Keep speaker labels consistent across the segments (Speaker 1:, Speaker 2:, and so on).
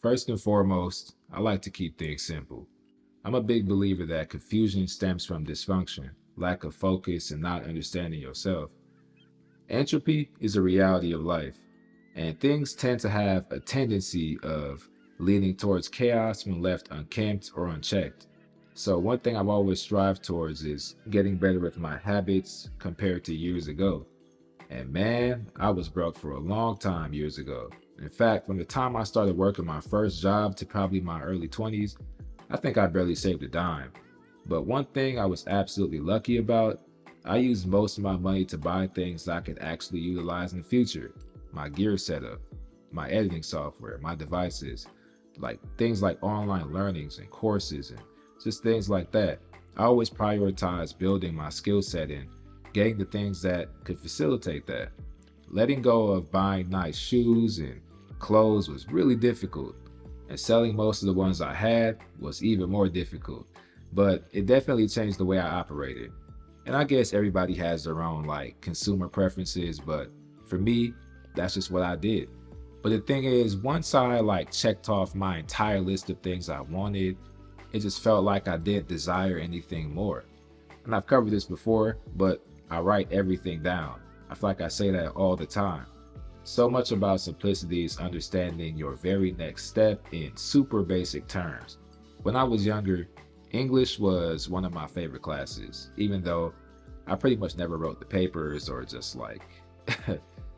Speaker 1: First and foremost, I like to keep things simple. I'm a big believer that confusion stems from dysfunction, lack of focus, and not understanding yourself. Entropy is a reality of life, and things tend to have a tendency of leaning towards chaos when left unkempt or unchecked. So, one thing I've always strived towards is getting better with my habits compared to years ago. And man, I was broke for a long time years ago. In fact, from the time I started working my first job to probably my early 20s, I think I barely saved a dime. But one thing I was absolutely lucky about, I used most of my money to buy things I could actually utilize in the future. My gear setup, my editing software, my devices, like things like online learnings and courses and just things like that. I always prioritize building my skill set and getting the things that could facilitate that. Letting go of buying nice shoes and clothes was really difficult, and selling most of the ones I had was even more difficult. But it definitely changed the way I operated. And I guess everybody has their own like consumer preferences, but for me, that's just what I did. But the thing is, once I like checked off my entire list of things I wanted, it just felt like I didn't desire anything more. And I've covered this before, but I write everything down. I feel like I say that all the time. So much about simplicity is understanding your very next step in super basic terms. When I was younger, English was one of my favorite classes, even though I pretty much never wrote the papers or just like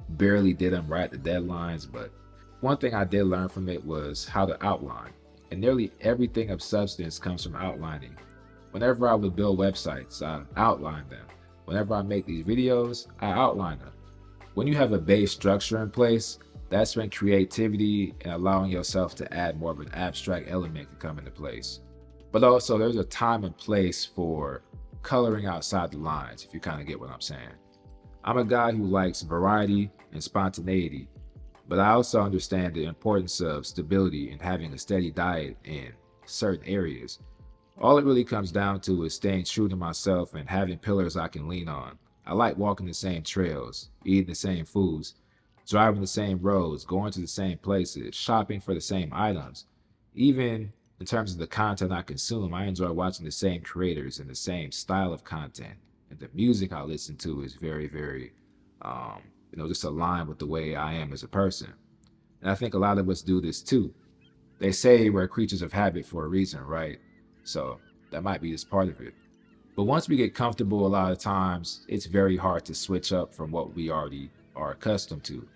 Speaker 1: barely did them right at the deadlines. But one thing I did learn from it was how to outline. And nearly everything of substance comes from outlining. Whenever I would build websites, I outline them. Whenever I make these videos, I outline them. When you have a base structure in place, that's when creativity and allowing yourself to add more of an abstract element can come into place. But also, there's a time and place for coloring outside the lines, if you kind of get what I'm saying. I'm a guy who likes variety and spontaneity, but I also understand the importance of stability and having a steady diet in certain areas. All it really comes down to is staying true to myself and having pillars I can lean on. I like walking the same trails, eating the same foods, driving the same roads, going to the same places, shopping for the same items. Even in terms of the content I consume, I enjoy watching the same creators and the same style of content. And the music I listen to is very, just aligned with the way I am as a person. And I think a lot of us do this too. They say we're creatures of habit for a reason, right? So that might be just part of it. But once we get comfortable, a lot of times it's very hard to switch up from what we already are accustomed to.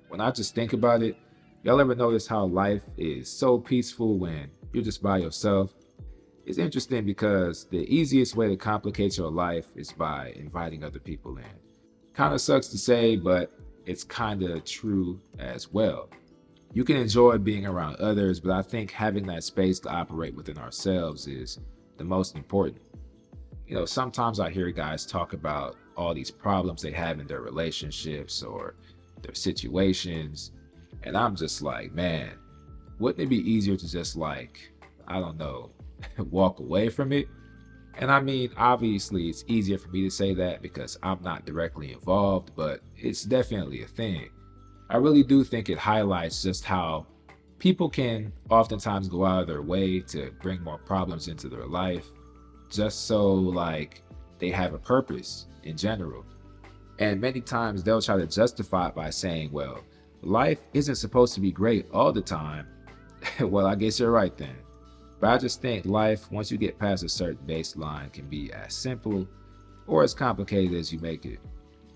Speaker 1: When I just think about it, y'all ever notice how life is so peaceful when you're just by yourself? It's interesting because the easiest way to complicate your life is by inviting other people in. Kind of sucks to say, but it's kind of true as well. You can enjoy being around others, but I think having that space to operate within ourselves is the most important. Sometimes I hear guys talk about all these problems they have in their relationships or their situations, and I'm just like, man, wouldn't it be easier to just like, I don't know, walk away from it? And I mean, obviously, it's easier for me to say that because I'm not directly involved, but it's definitely a thing. I really do think it highlights just how people can oftentimes go out of their way to bring more problems into their life just so like they have a purpose in general. And many times they'll try to justify it by saying, well, life isn't supposed to be great all the time. Well, I guess you're right then. But I just think life, once you get past a certain baseline, can be as simple or as complicated as you make it.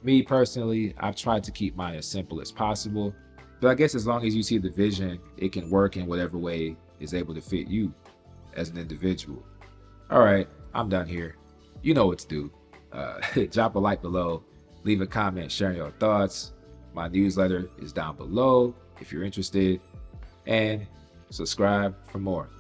Speaker 1: Me personally, I've tried to keep mine as simple as possible, but I guess as long as you see the vision, it can work in whatever way is able to fit you as an individual. All right, I'm done here. You know what to do. Drop a like below, leave a comment sharing your thoughts. My newsletter is down below if you're interested, and subscribe for more.